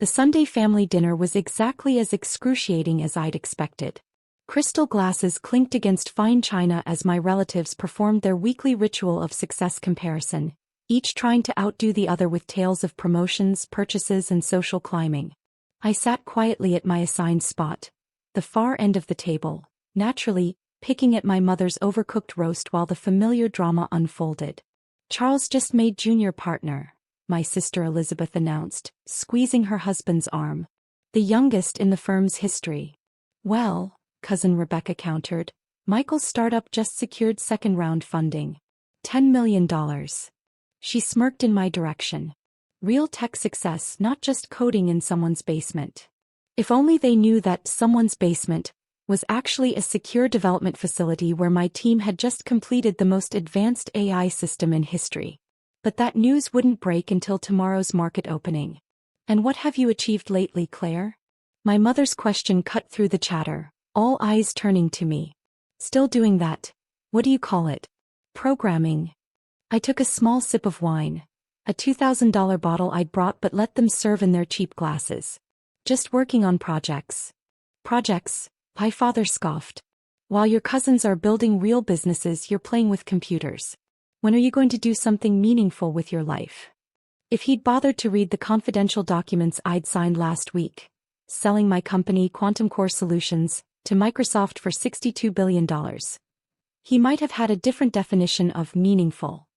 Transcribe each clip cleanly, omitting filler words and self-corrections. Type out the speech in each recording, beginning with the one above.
The Sunday family dinner was exactly as excruciating as I'd expected. Crystal glasses clinked against fine china as my relatives performed their weekly ritual of success comparison, each trying to outdo the other with tales of promotions, purchases, and social climbing. I sat quietly at my assigned spot, the far end of the table, naturally, picking at my mother's overcooked roast while the familiar drama unfolded. "Charles just made junior partner," my sister Elizabeth announced, squeezing her husband's arm. "The youngest in the firm's history." "Well," cousin Rebecca countered, "Michael's startup just secured second-round funding. $10 million. She smirked in my direction. Real tech success, not just coding in someone's basement. If only they knew that someone's basement was actually a secure development facility where my team had just completed the most advanced AI system in history. But that news wouldn't break until tomorrow's market opening. "And what have you achieved lately, Claire?" My mother's question cut through the chatter, all eyes turning to me. "Still doing that. What do you call it? Programming." I took a small sip of wine, a $2,000 bottle I'd brought but let them serve in their cheap glasses. "Just working on projects." "Projects?" my father scoffed. "While your cousins are building real businesses, you're playing with computers. When are you going to do something meaningful with your life?" If he'd bothered to read the confidential documents I'd signed last week, selling my company QuantumCore Solutions to Microsoft for $62 billion, he might have had a different definition of meaningful.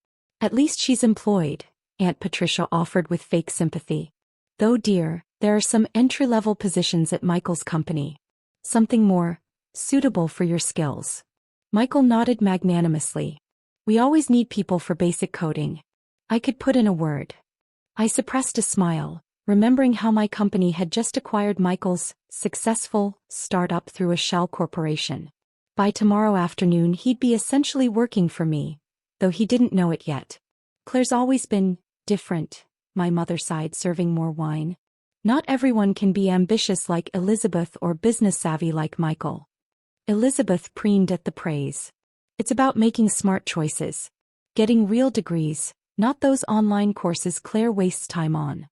"At least she's employed," Aunt Patricia offered with fake sympathy. "Though dear, there are some entry-level positions at Michael's company. Something more suitable for your skills." Michael nodded magnanimously. "We always need people for basic coding. I could put in a word." I suppressed a smile, remembering how my company had just acquired Michael's successful startup through a shell corporation. By tomorrow afternoon he'd be essentially working for me, though he didn't know it yet. "Claire's always been different," my mother sighed, serving more wine. "Not everyone can be ambitious like Elizabeth or business-savvy like Michael." Elizabeth preened at the praise. "It's about making smart choices. Getting real degrees, not those online courses Claire wastes time on."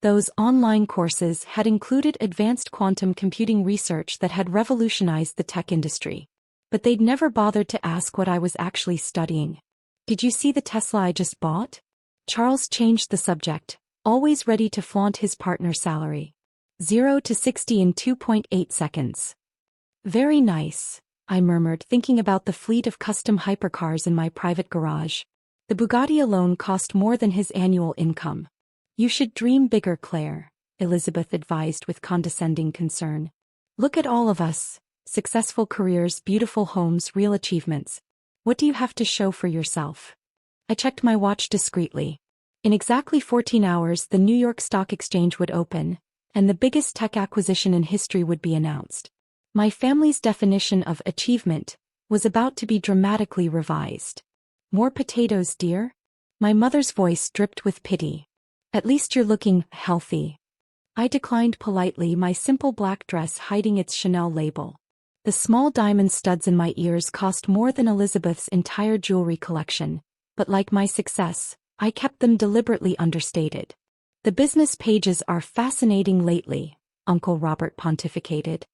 Those online courses had included advanced quantum computing research that had revolutionized the tech industry. But they'd never bothered to ask what I was actually studying. "Did you see the Tesla I just bought?" Charles changed the subject, always ready to flaunt his partner's salary. 0 to 60 in 2.8 seconds. "Very nice," I murmured, thinking about the fleet of custom hypercars in my private garage. The Bugatti alone cost more than his annual income. "You should dream bigger, Claire," Elizabeth advised with condescending concern. "Look at all of us. Successful careers, beautiful homes, real achievements. What do you have to show for yourself?" I checked my watch discreetly. In exactly 14 hours the New York Stock Exchange would open, and the biggest tech acquisition in history would be announced. My family's definition of achievement was about to be dramatically revised. "More potatoes, dear?" My mother's voice dripped with pity. "At least you're looking healthy." I declined politely, my simple black dress hiding its Chanel label. The small diamond studs in my ears cost more than Elizabeth's entire jewelry collection, but like my success, I kept them deliberately understated. "The business pages are fascinating lately," Uncle Robert pontificated.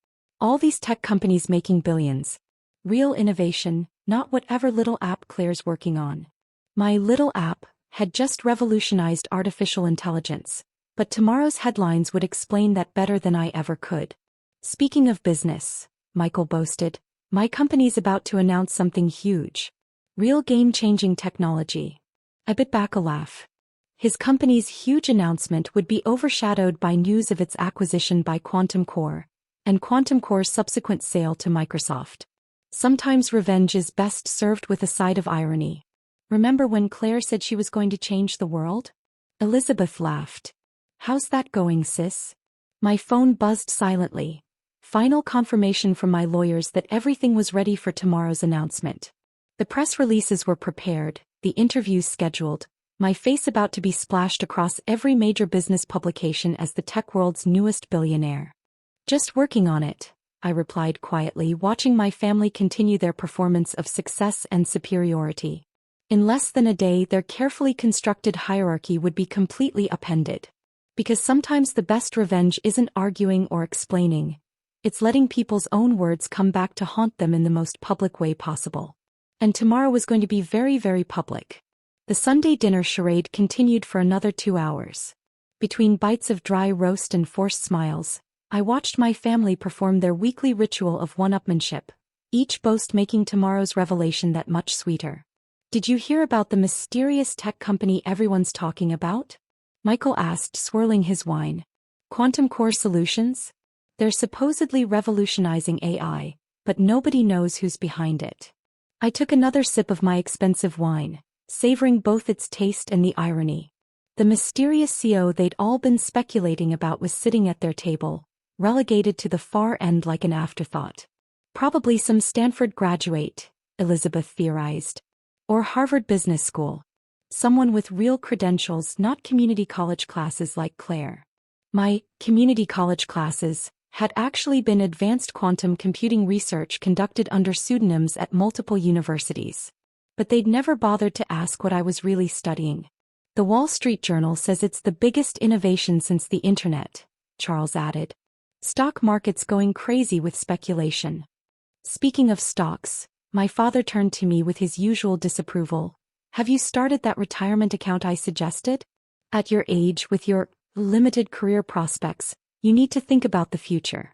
"All these tech companies making billions. Real innovation, not whatever little app Claire's working on." My little app had just revolutionized artificial intelligence, but tomorrow's headlines would explain that better than I ever could. "Speaking of business," Michael boasted, "my company's about to announce something huge. Real game-changing technology." I bit back a laugh. His company's huge announcement would be overshadowed by news of its acquisition by QuantumCore, and QuantumCore's subsequent sale to Microsoft. Sometimes revenge is best served with a side of irony. "Remember when Claire said she was going to change the world?" Elizabeth laughed. "How's that going, sis?" My phone buzzed silently. Final confirmation from my lawyers that everything was ready for tomorrow's announcement. The press releases were prepared, the interviews scheduled, my face about to be splashed across every major business publication as the tech world's newest billionaire. "Just working on it," I replied quietly, watching my family continue their performance of success and superiority. In less than a day their carefully constructed hierarchy would be completely upended. Because sometimes the best revenge isn't arguing or explaining. It's letting people's own words come back to haunt them in the most public way possible. And tomorrow was going to be very, very public. The Sunday dinner charade continued for another 2 hours. Between bites of dry roast and forced smiles, I watched my family perform their weekly ritual of one-upmanship, each boast making tomorrow's revelation that much sweeter. Did you hear about the mysterious tech company everyone's talking about? Michael asked, swirling his wine. QuantumCore Solutions? They're supposedly revolutionizing AI, but nobody knows who's behind it. I took another sip of my expensive wine, savoring both its taste and the irony. The mysterious CEO they'd all been speculating about was sitting at their table, relegated to the far end like an afterthought. Probably some Stanford graduate, Elizabeth theorized. Or Harvard Business School. Someone with real credentials, not community college classes like Claire. My community college classes had actually been advanced quantum computing research conducted under pseudonyms at multiple universities. But they'd never bothered to ask what I was really studying. The Wall Street Journal says it's the biggest innovation since the internet, Charles added. Stock market's going crazy with speculation. Speaking of stocks, my father turned to me with his usual disapproval. Have you started that retirement account I suggested? At your age, with your limited career prospects, you need to think about the future.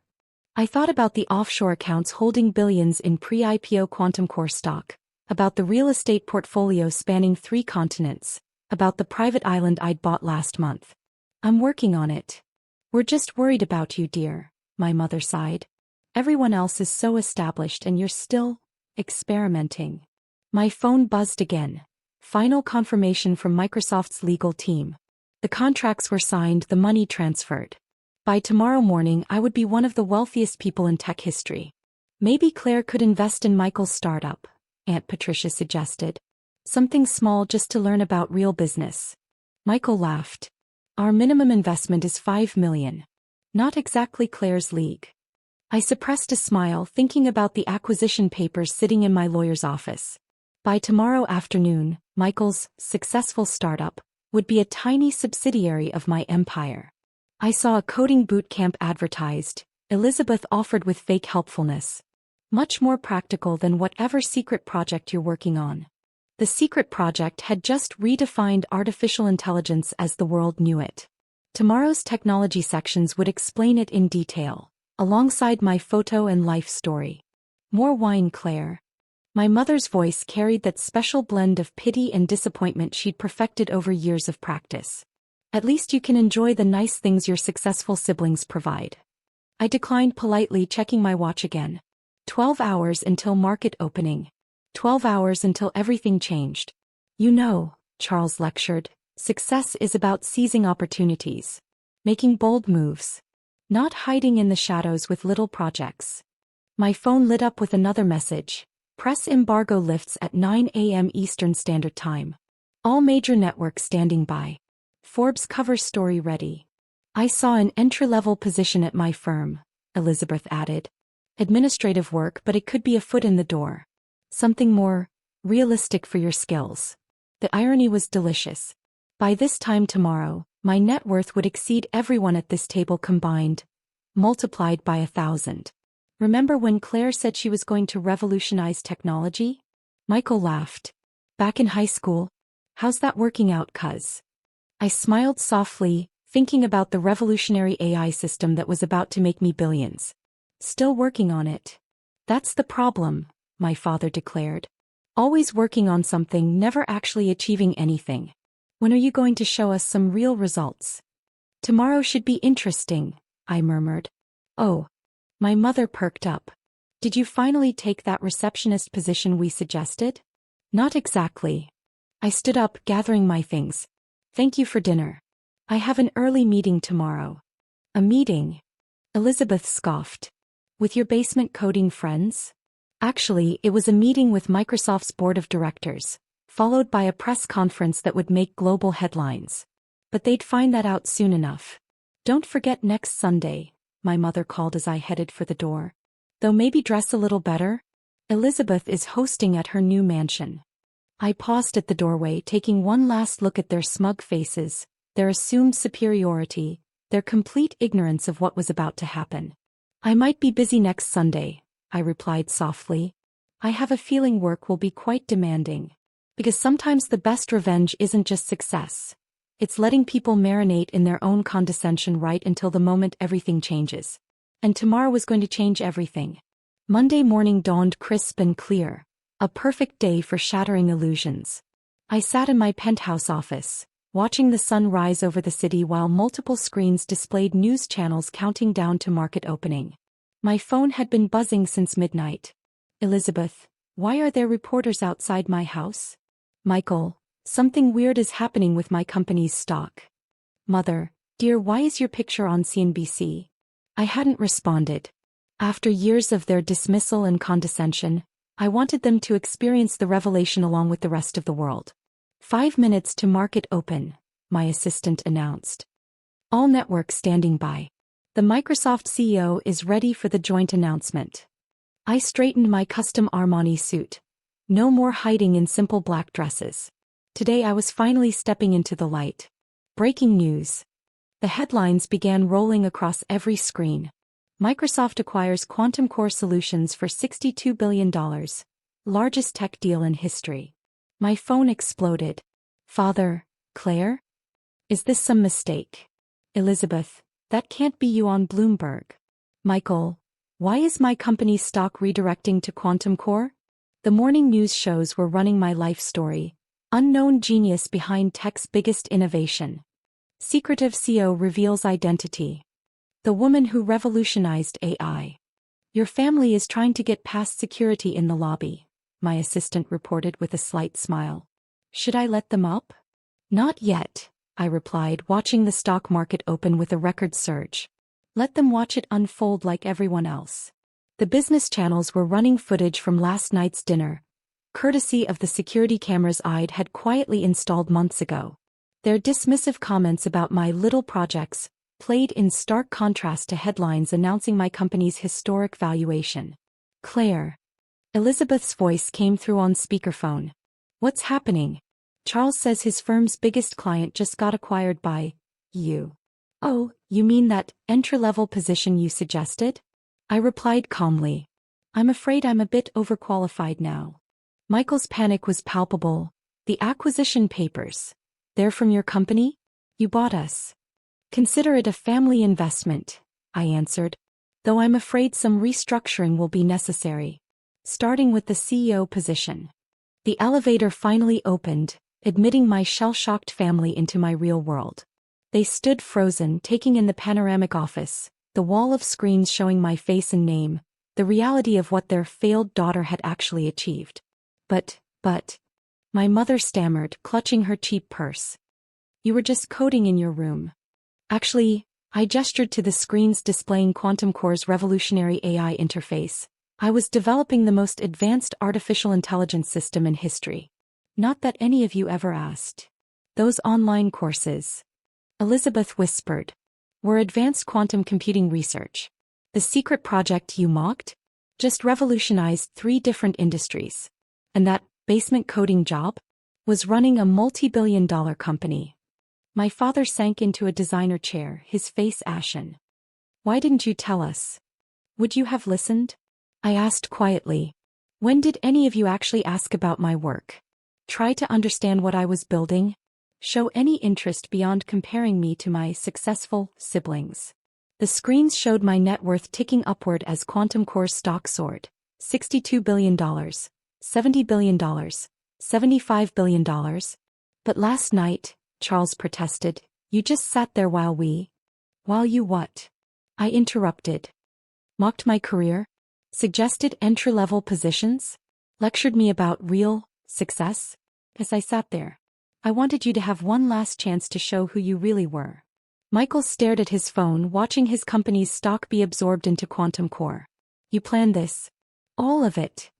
I thought about the offshore accounts holding billions in pre-IPO QuantumCore stock, about the real estate portfolio spanning 3 continents, about the private island I'd bought last month. I'm working on it. We're just worried about you, dear, my mother sighed. Everyone else is so established and you're still experimenting. My phone buzzed again. Final confirmation from Microsoft's legal team. The contracts were signed, the money transferred. By tomorrow morning I would be one of the wealthiest people in tech history. Maybe Claire could invest in Michael's startup, Aunt Patricia suggested. Something small just to learn about real business. Michael laughed. Our minimum investment is $5 million. Not exactly Claire's league. I suppressed a smile thinking about the acquisition papers sitting in my lawyer's office. By tomorrow afternoon, Michael's successful startup would be a tiny subsidiary of my empire. I saw a coding boot camp advertised, Elizabeth offered with fake helpfulness. Much more practical than whatever secret project you're working on. The secret project had just redefined artificial intelligence as the world knew it. Tomorrow's technology sections would explain it in detail, alongside my photo and life story. More wine, Claire. My mother's voice carried that special blend of pity and disappointment she'd perfected over years of practice. At least you can enjoy the nice things your successful siblings provide. I declined politely, checking my watch again. 12 hours until market opening. 12 hours until everything changed. You know, Charles lectured, success is about seizing opportunities. Making bold moves. Not hiding in the shadows with little projects. My phone lit up with another message. Press embargo lifts at 9 a.m. Eastern Standard Time. All major networks standing by. Forbes cover story ready. I saw an entry-level position at my firm, Elizabeth added. Administrative work, but it could be a foot in the door. Something more realistic for your skills. The irony was delicious. By this time tomorrow, my net worth would exceed everyone at this table combined, multiplied by 1,000. Remember when Claire said she was going to revolutionize technology? Michael laughed. Back in high school? How's that working out, cuz? I smiled softly, thinking about the revolutionary AI system that was about to make me billions. Still working on it. That's the problem, my father declared. Always working on something, never actually achieving anything. When are you going to show us some real results? Tomorrow should be interesting, I murmured. Oh. My mother perked up. Did you finally take that receptionist position we suggested? Not exactly. I stood up, gathering my things. Thank you for dinner. I have an early meeting tomorrow. A meeting? Elizabeth scoffed. With your basement coding friends? Actually, it was a meeting with Microsoft's board of directors, followed by a press conference that would make global headlines. But they'd find that out soon enough. Don't forget next Sunday, my mother called as I headed for the door. Though maybe dress a little better? Elizabeth is hosting at her new mansion. I paused at the doorway, taking one last look at their smug faces, their assumed superiority, their complete ignorance of what was about to happen. "I might be busy next Sunday," I replied softly. "I have a feeling work will be quite demanding. Because sometimes the best revenge isn't just success. It's letting people marinate in their own condescension right until the moment everything changes. And tomorrow was going to change everything." Monday morning dawned crisp and clear, a perfect day for shattering illusions. I sat in my penthouse office, watching the sun rise over the city while multiple screens displayed news channels counting down to market opening. My phone had been buzzing since midnight. "Elizabeth, why are there reporters outside my house?" "Michael, something weird is happening with my company's stock." "Mother, dear, why is your picture on CNBC?" I hadn't responded. After years of their dismissal and condescension, I wanted them to experience the revelation along with the rest of the world. "5 minutes to market open," my assistant announced. "All networks standing by. The Microsoft CEO is ready for the joint announcement." I straightened my custom Armani suit. No more hiding in simple black dresses. Today I was finally stepping into the light. Breaking news. The headlines began rolling across every screen. Microsoft acquires QuantumCore Solutions for $62 billion. Largest tech deal in history. My phone exploded. "Father, Claire? Is this some mistake?" "Elizabeth, that can't be you on Bloomberg." "Michael, why is my company's stock redirecting to QuantumCore?" The morning news shows were running my life story. Unknown genius behind tech's biggest innovation. Secretive CEO reveals identity. The woman who revolutionized AI. "Your family is trying to get past security in the lobby," my assistant reported with a slight smile. "Should I let them up?" "Not yet," I replied, watching the stock market open with a record surge. "Let them watch it unfold like everyone else." The business channels were running footage from last night's dinner, courtesy of the security cameras I'd had quietly installed months ago. Their dismissive comments about my little projects played in stark contrast to headlines announcing my company's historic valuation. "Claire." Elizabeth's voice came through on speakerphone. "What's happening?" "Charles says his firm's biggest client just got acquired by you." "Oh, you mean that entry-level position you suggested?" I replied calmly. "I'm afraid I'm a bit overqualified now." Michael's panic was palpable. "The acquisition papers. They're from your company? You bought us." "Consider it a family investment," I answered. "Though I'm afraid some restructuring will be necessary. Starting with the CEO position." The elevator finally opened, admitting my shell-shocked family into my real world. They stood frozen, taking in the panoramic office, the wall of screens showing my face and name, the reality of what their failed daughter had actually achieved. But, my mother stammered, clutching her cheap purse. "You were just coding in your room." "Actually," I gestured to the screens displaying QuantumCore's revolutionary AI interface. "I was developing the most advanced artificial intelligence system in history. Not that any of you ever asked." "Those online courses," Elizabeth whispered, "were advanced quantum computing research. The secret project you mocked just revolutionized 3 different industries. And that basement coding job was running a multi-billion-dollar company." My father sank into a designer chair, his face ashen. "Why didn't you tell us? Would you have listened?" I asked quietly. "When did any of you actually ask about my work? Try to understand what I was building? Show any interest beyond comparing me to my successful siblings?" The screens showed my net worth ticking upward as QuantumCore's stock soared. $62 billion, $70 billion, $75 billion. "But last night," Charles protested, "you just sat there while you what?" I interrupted. "Mocked my career? Suggested entry-level positions? Lectured me about real success? As I sat there. I wanted you to have one last chance to show who you really were." Michael stared at his phone, watching his company's stock be absorbed into QuantumCore. "You planned this? All of it?"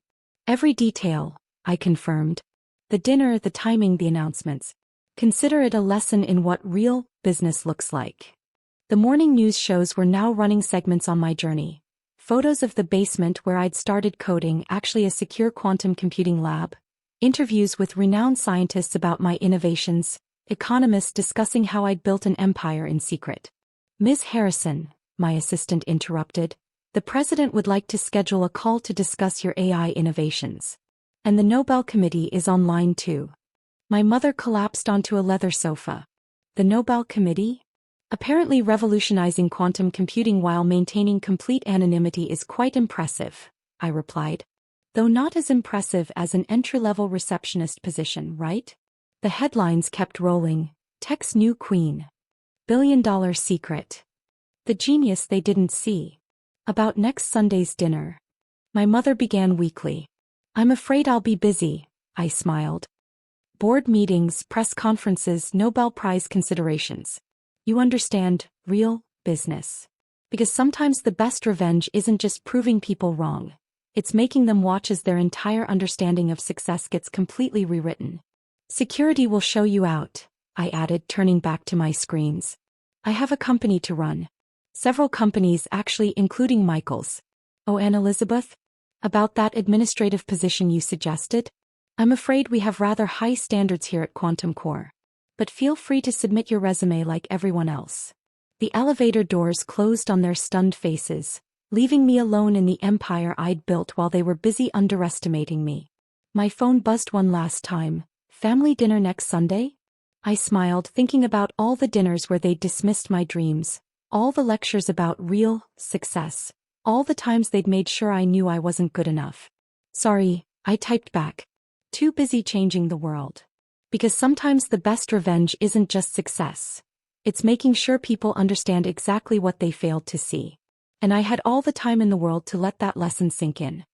"Every detail," I confirmed. "The dinner, the timing, the announcements. Consider it a lesson in what real business looks like." The morning news shows were now running segments on my journey. Photos of the basement where I'd started coding, actually a secure quantum computing lab. Interviews with renowned scientists about my innovations. Economists discussing how I'd built an empire in secret. Ms. Harrison, my assistant interrupted, the president would like to schedule a call to discuss your AI innovations. And the Nobel Committee is online too. My mother collapsed onto a leather sofa. The Nobel Committee? Apparently revolutionizing quantum computing while maintaining complete anonymity is quite impressive, I replied. Though not as impressive as an entry-level receptionist position, right? The headlines kept rolling. Tech's new queen. $1 billion secret. The genius they didn't see. About next Sunday's dinner. My mother began weakly. I'm afraid I'll be busy, I smiled. Board meetings, press conferences, Nobel Prize considerations. You understand, real business. Because sometimes the best revenge isn't just proving people wrong. It's making them watch as their entire understanding of success gets completely rewritten. Security will show you out, I added, turning back to my screens. I have a company to run. Several companies actually, including Michael's. Oh, and Elizabeth? About that administrative position you suggested? I'm afraid we have rather high standards here at QuantumCore. But feel free to submit your resume like everyone else. The elevator doors closed on their stunned faces, leaving me alone in the empire I'd built while they were busy underestimating me. My phone buzzed one last time. Family dinner next Sunday? I smiled, thinking about all the dinners where they'd dismissed my dreams, all the lectures about real success, all the times they'd made sure I knew I wasn't good enough. Sorry, I typed back. Too busy changing the world. Because sometimes the best revenge isn't just success. It's making sure people understand exactly what they failed to see. And I had all the time in the world to let that lesson sink in.